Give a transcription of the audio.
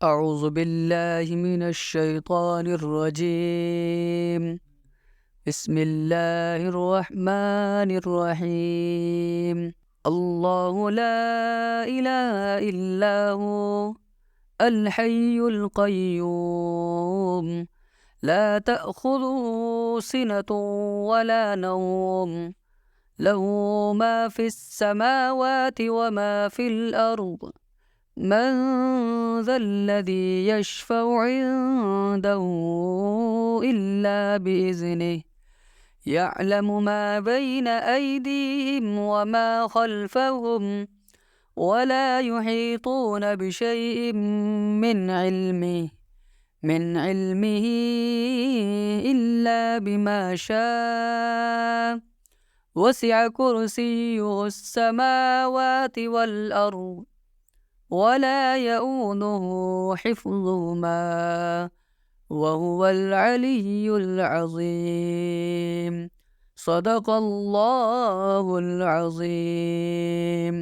أعوذ بالله من الشيطان الرجيم. بسم الله الرحمن الرحيم. الله لا إله إلا هو الحي القيوم، لا تأخذه سنة ولا نوم، له ما في السماوات وما في الأرض. من ذا الذي يشفع عنده إلا بإذنه، يعلم ما بين أيديهم وما خلفهم، ولا يحيطون بشيء من علمه إلا بما شاء. وسع كرسيه السماوات والأرض، ولا يؤوده حفظهما، وهو العلي العظيم. صدق الله العظيم.